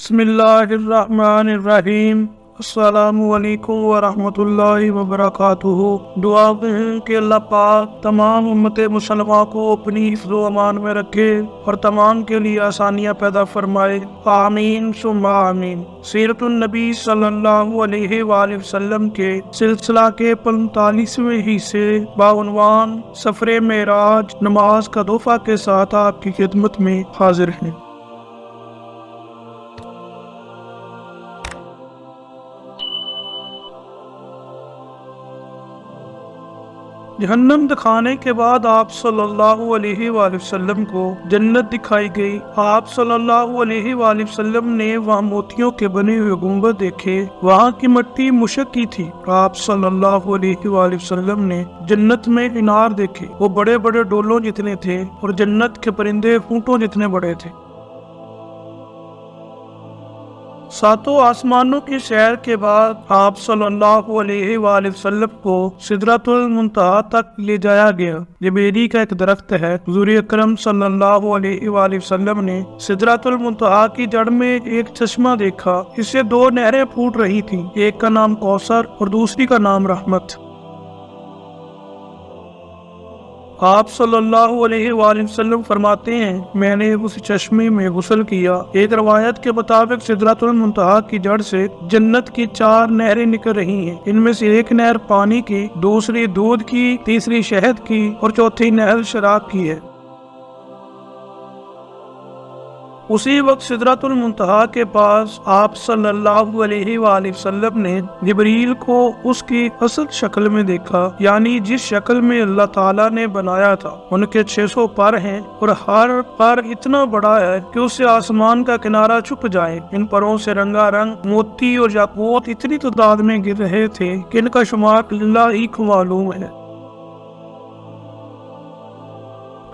بسم اللہ الرحمن الرحیم۔ السلام علیکم ورحمۃ اللہ وبرکاتہ۔ دعا ہے کہ اللہ پاک تمام امت مسلمہ کو اپنی حفظ و امان میں رکھے اور تمام کے لیے آسانیاں پیدا فرمائے، آمین ثم آمین۔ سیرت النبی صلی اللہ علیہ وآلہ وسلم کے سلسلہ کے 45ویں حصے بعنوان سفر معراج نماز کا تحفہ کے ساتھ آپ کی خدمت میں حاضر ہیں۔ جہنم دکھانے کے بعد آپ صلی اللہ علیہ وآلہ وسلم کو جنت دکھائی گئی۔ آپ صلی اللہ علیہ وآلہ وسلم نے وہاں موتیوں کے بنے ہوئے گنبد دیکھے، وہاں کی مٹی مشک کی تھی۔ آپ صلی اللہ علیہ وآلہ وسلم نے جنت میں انار دیکھے، وہ بڑے بڑے ڈولوں جتنے تھے اور جنت کے پرندے اونٹوں جتنے بڑے تھے۔ ساتوں آسمانوں کی سیر کے بعد آپ صلی اللہ علیہ وآلہ وسلم کو سدرۃ المنتہا تک لے جایا گیا۔ یہ بیری کا ایک درخت ہے۔ حضور اکرم صلی اللہ علیہ وآلہ وسلم نے سدرۃ المنتہا کی جڑ میں ایک چشمہ دیکھا، اس سے 2 نہریں پھوٹ رہی تھیں، ایک کا نام کوثر اور دوسری کا نام رحمت۔ آپ صلی اللہ علیہ وآلہ وسلم فرماتے ہیں، میں نے اس چشمے میں غسل کیا۔ ایک روایت کے مطابق سدرۃ المنتہا کی جڑ سے جنت کی 4 نہریں نکل رہی ہیں۔ ان میں سے ایک نہر پانی کی، دوسری دودھ کی، تیسری شہد کی اور چوتھی نہر شراب کی ہے۔ اسی وقت سدرۃ المنتہا کے پاس آپ صلی اللہ علیہ وآلہ وسلم نے جبریل کو اس کی اصل شکل میں دیکھا، یعنی جس شکل میں اللہ تعالیٰ نے بنایا تھا۔ ان کے 600 پر ہیں اور ہر پر اتنا بڑا ہے کہ اس سے آسمان کا کنارہ چھپ جائے۔ ان پروں سے رنگا رنگ موتی اور یاقوت اتنی تعداد میں گر رہے تھے کہ ان کا شمار اللہ ہی کو معلوم ہے۔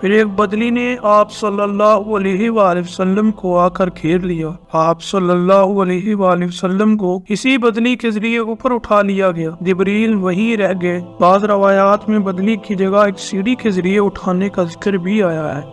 پھر ایک بدلی نے آپ صلی اللہ علیہ وآلہ وسلم کو آ کر گھیر لیا۔ آپ صلی اللہ علیہ وآلہ وسلم کو اسی بدلی کے ذریعے اوپر اٹھا لیا گیا۔ جبریل وہیں رہ گئے۔ بعض روایات میں بدلی کی جگہ ایک سیڑھی کے ذریعے اٹھانے کا ذکر بھی آیا ہے۔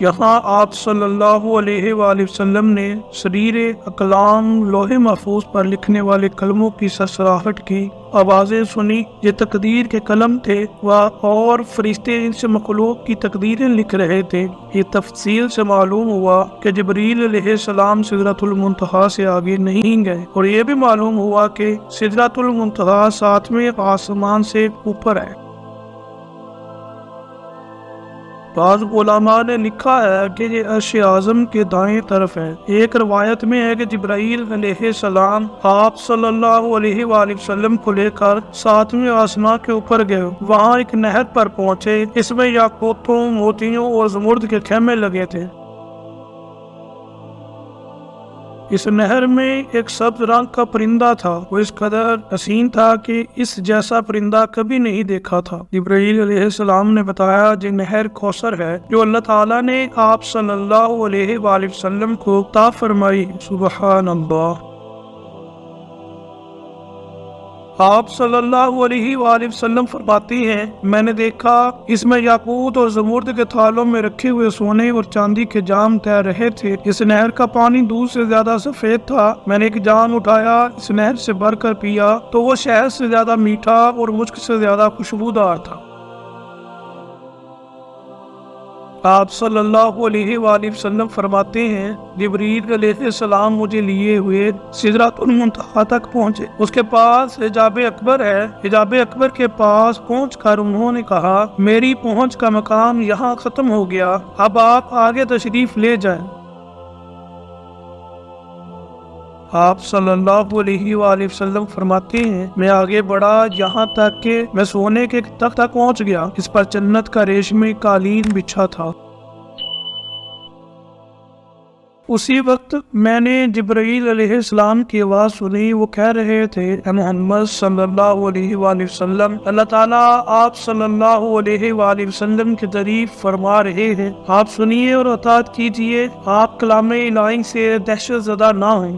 یہاں آپ صلی اللہ علیہ وآلہ وسلم نے سریر اقلام لوح محفوظ پر لکھنے والے کلموں کی سرسراہٹ کی آوازیں سنی۔ یہ تقدیر کے قلم تھے اور فرشتے ان سے مخلوق کی تقدیریں لکھ رہے تھے۔ یہ تفصیل سے معلوم ہوا کہ جبریل علیہ السلام سدرۃ المنتہا سے آگے نہیں گئے، اور یہ بھی معلوم ہوا کہ سدرۃ المنتہا 7ویں آسمان سے اوپر ہے۔ بعض علماء نے لکھا ہے کہ یہ عرش اعظم کے دائیں طرف ہے۔ ایک روایت میں ہے کہ جبرائیل علیہ السلام آپ صلی اللہ علیہ وآلہ وسلم کو لے کر 7ویں آسمان کے اوپر گئے۔ وہاں ایک نہر پر پہنچے، اس میں یاقوتوں، موتیوں اور زمرد کے خیمے لگے تھے۔ اس نہر میں ایک سبز رنگ کا پرندہ تھا، وہ اس قدر حسین تھا کہ اس جیسا پرندہ کبھی نہیں دیکھا تھا۔ جبرائیل علیہ السلام نے بتایا یہ نہر کوثر ہے جو اللہ تعالیٰ نے آپ صلی اللہ علیہ وآلہ وسلم کو عطا فرمائی۔ سبحان اللہ۔ آپ صلی اللہ علیہ وآلہ وسلم فرماتی ہیں، میں نے دیکھا اس میں یاقوت اور زمرد کے تھالوں میں رکھے ہوئے سونے اور چاندی کے جام تیر رہے تھے۔ اس نہر کا پانی دودھ سے زیادہ سفید تھا۔ میں نے ایک جام اٹھایا، اس نہر سے بھر کر پیا تو وہ شہد سے زیادہ میٹھا اور مشک سے زیادہ خوشبودار تھا۔ آپ صلی اللہ علیہ وآلہ وسلم فرماتے ہیں، جبریل علیہ السلام مجھے لیے ہوئے سدرۃ المنتہا تک پہنچے۔ اس کے پاس حجاب اکبر ہے۔ حجاب اکبر کے پاس پہنچ کر انہوں نے کہا، میری پہنچ کا مقام یہاں ختم ہو گیا، اب آپ آگے تشریف لے جائیں۔ آپ صلی اللہ علیہ وآلہ وسلم فرماتے ہیں، میں آگے بڑھا یہاں تک کہ میں سونے کے تخت تک پہنچ گیا، اس پر جنت کا ریشمی قالین بچھا تھا۔ اسی وقت میں نے جبرائیل علیہ السلام کی آواز سنی، وہ کہہ رہے تھے، اے محمد صلی اللہ علیہ وآلہ وسلم، اللہ تعالیٰ آپ صلی اللہ علیہ وآلہ وسلم کی تعریف فرما رہے ہیں، آپ سنیے اور اطاعت کیجیے، آپ کلام الہی سے دہشت زدہ نہ ہوئیں۔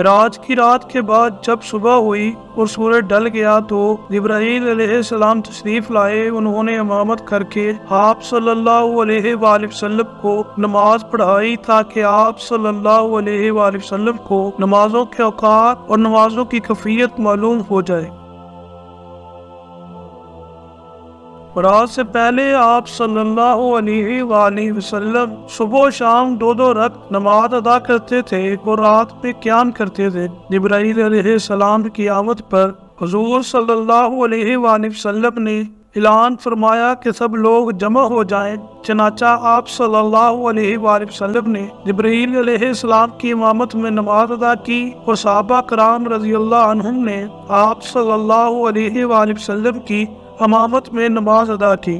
معراج کی رات کے بعد جب صبح ہوئی اور سورج ڈل گیا تو جبرائیل علیہ السلام تشریف لائے۔ انہوں نے امامت کر کے آپ صلی اللہ علیہ وآلہ وسلم کو نماز پڑھائی تاکہ آپ صلی اللہ علیہ وآلہ وسلم کو نمازوں کے اوقات اور نمازوں کی کیفیت معلوم ہو جائے۔ معراج سے پہلے آپ صلی اللہ علیہ وآلہ وسلم صبح و شام 2 رکعت نماز ادا کرتے تھے اور رات میں قیام کرتے تھے۔ جبرائیل علیہ السلام کی آمد پر حضور صلی اللہ علیہ وآلہ وسلم نے اعلان فرمایا کہ سب لوگ جمع ہو جائیں۔ چنانچہ آپ صلی اللہ علیہ وآلہ وسلم نے جبرائیل علیہ السلام کی امامت میں نماز ادا کی اور صحابہ کرام رضی اللہ عنہم نے آپ صلی اللہ علیہ وآلہ وسلم کی امامت میں نماز ادا کی۔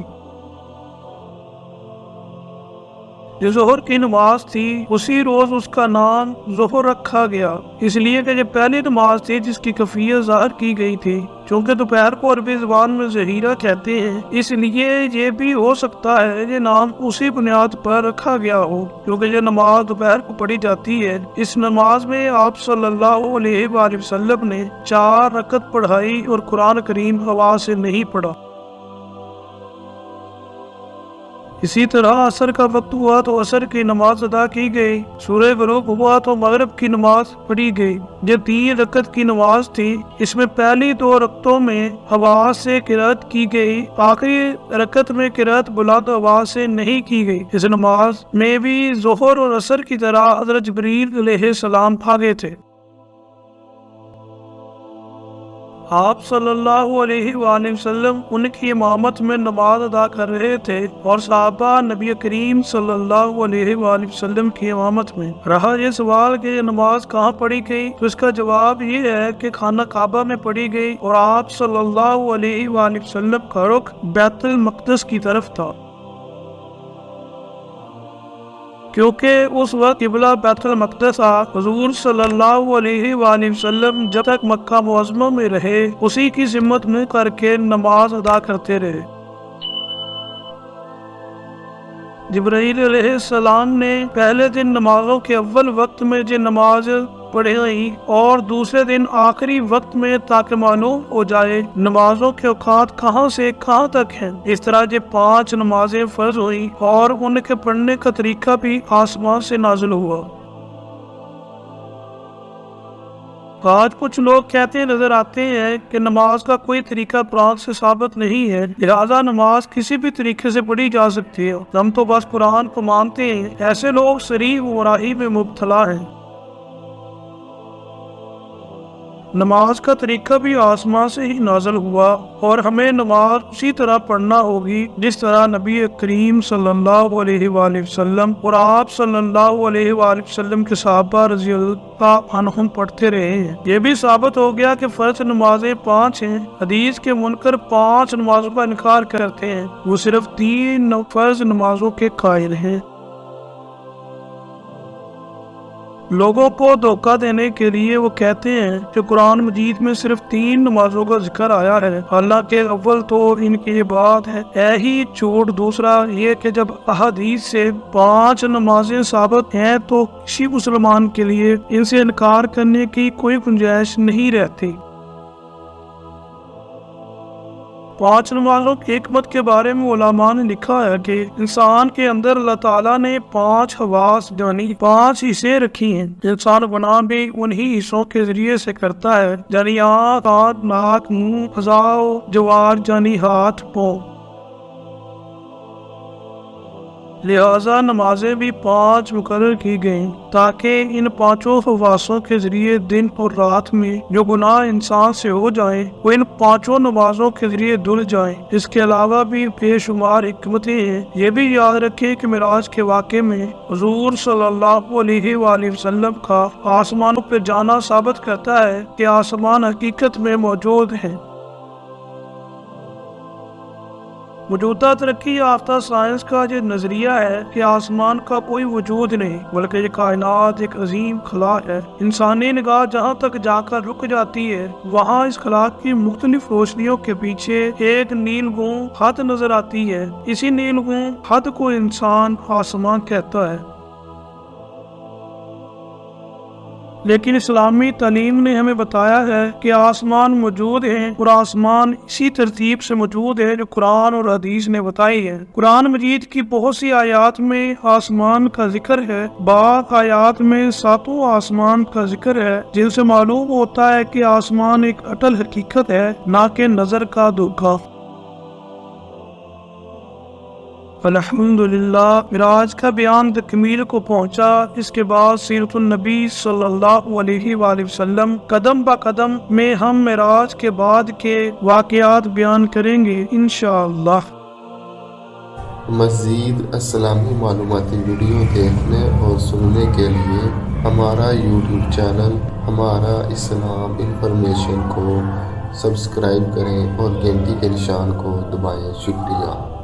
جو ظہر کی نماز تھی اسی روز اس کا نام ظہر رکھا گیا، اس لیے کہ یہ پہلی نماز تھی جس کی کیفیت ظاہر کی گئی تھی۔ چونکہ دوپہر کو عربی زبان میں ظہیرہ کہتے ہیں، اس لیے یہ بھی ہو سکتا ہے یہ نام اسی بنیاد پر رکھا گیا ہو کیونکہ یہ نماز دوپہر کو پڑھی جاتی ہے۔ اس نماز میں آپ صلی اللہ علیہ وآلہ وسلم نے 4 رکعت پڑھائی اور قرآن کریم آواز سے نہیں پڑھا۔ اسی طرح عصر کا وقت ہوا تو عصر کی نماز ادا کی گئی، سورج غروب ہوا تو مغرب کی نماز پڑھی گئی۔ یہ 3 رکعت کی نماز تھی، اس میں پہلی 2 رکعتوں میں آواز سے قرات کی گئی، آخری رکعت میں قرات بلند آواز سے نہیں کی گئی۔ اس نماز میں بھی ظہر اور عصر کی طرح حضرت جبرائیل علیہ السلام آگے تھے۔ آپ صلی اللہ علیہ وآلہ وسلم ان کی امامت میں نماز ادا کر رہے تھے اور صحابہ نبی کریم صلی اللہ علیہ وآلہ وسلم کی امامت میں۔ رہا یہ سوال کہ یہ نماز کہاں پڑھی گئی تو اس کا جواب یہ ہے کہ خانہ کعبہ میں پڑھی گئی اور آپ صلی اللہ علیہ وآلہ وسلم کا رخ بیت المقدس کی طرف تھا، کیونکہ اس وقت قبلہ بیت المقدس تھا۔ حضور صلی اللہ علیہ وآلہ وسلم جب تک مکہ معظمہ میں رہے اسی کی ذمت منہ کر کے نماز ادا کرتے رہے۔ جبرائیل علیہ السلام نے پہلے دن نمازوں کے اول وقت میں جو نماز پڑھی اور دوسرے دن آخری وقت میں تاکہ معلوم ہو جائے نمازوں کے اوقات کہاں سے کہاں تک ہیں۔ اس طرح یہ 5 نمازیں فرض ہوئیں اور ان کے پڑھنے کا طریقہ بھی آسمان سے نازل ہوا۔ آج کچھ لوگ کہتے نظر آتے ہیں کہ نماز کا کوئی طریقہ قرآن سے ثابت نہیں ہے، لہذا نماز کسی بھی طریقے سے پڑھی جا سکتی ہے، ہم تو بس قرآن کو مانتے ہیں۔ ایسے لوگ صریح گمراہی میں مبتلا ہیں۔ نماز کا طریقہ بھی آسمان سے ہی نازل ہوا اور ہمیں نماز اسی طرح پڑھنا ہوگی جس طرح نبی کریم صلی اللہ علیہ وآلہ وسلم اور آپ صلی اللہ علیہ وآلہ وسلم کے صحابہ رضی اللہ عنہم پڑھتے رہے ہیں۔ یہ بھی ثابت ہو گیا کہ فرض نمازیں 5 ہیں۔ حدیث کے منکر 5 نمازوں کا انکار کرتے ہیں، وہ صرف 3 فرض نمازوں کے قائل ہیں۔ لوگوں کو دھوکہ دینے کے لیے وہ کہتے ہیں کہ قرآن مجید میں صرف 3 نمازوں کا ذکر آیا ہے، حالانکہ اول تو ان کی یہ بات ہے ہی جھوٹ۔ دوسرا یہ کہ جب احادیث سے 5 نمازیں ثابت ہیں تو کسی مسلمان کے لیے ان سے انکار کرنے کی کوئی گنجائش نہیں رہتی۔ 5 نمازوں کی حکمت کے بارے میں علماء نے لکھا ہے کہ انسان کے اندر اللہ تعالیٰ نے 5 حواس یعنی 5 حصے رکھی ہیں۔ انسان گناہ بھی انہی حصوں کے ذریعے سے کرتا ہے، یعنی آنکھ، کان، ناک، منہ، اعضاء و جوار یعنی ہاتھ، پاؤں۔ لہذا نمازیں بھی 5 مقرر کی گئیں تاکہ ان 5 حواسوں کے ذریعے دن اور رات میں جو گناہ انسان سے ہو جائیں وہ ان 5 نمازوں کے ذریعے دھل جائیں۔ اس کے علاوہ بھی بے شمار حکمتیں ہیں۔ یہ بھی یاد رکھیں کہ معراج کے واقعے میں حضور صلی اللہ علیہ وآلہ وسلم کا آسمانوں پہ جانا ثابت کرتا ہے کہ آسمان حقیقت میں موجود ہیں۔ موجودہ ترقی یافتہ سائنس کا یہ نظریہ ہے کہ آسمان کا کوئی وجود نہیں بلکہ یہ کائنات ایک عظیم خلا ہے۔ انسانی نگاہ جہاں تک جا کر رک جاتی ہے وہاں اس خلا کی مختلف روشنیوں کے پیچھے ایک نیلگوں خط نظر آتی ہے۔ اسی نیلگوں خط کو انسان آسمان کہتا ہے۔ لیکن اسلامی تعلیم نے ہمیں بتایا ہے کہ آسمان موجود ہیں اور آسمان اسی ترتیب سے موجود ہے جو قرآن اور حدیث نے بتائی ہے۔ قرآن مجید کی بہت سی آیات میں آسمان کا ذکر ہے، بعض آیات میں ساتوں آسمان کا ذکر ہے، جن سے معلوم ہوتا ہے کہ آسمان ایک اٹل حقیقت ہے، نہ کہ نظر کا دھوکہ۔ الحمدللہ، معراج کا بیان تکمیل کو پہنچا۔ اس کے بعد سیرت النبی صلی اللہ علیہ وآلہ وسلم قدم با قدم میں ہم معراج کے بعد کے واقعات بیان کریں گے انشاءاللہ۔ مزید اسلامی معلوماتی ویڈیو دیکھنے اور سننے کے لیے ہمارا یوٹیوب چینل ہمارا اسلام انفارمیشن کو سبسکرائب کریں اور گھنٹی کے نشان کو دبائیں۔ شکریہ۔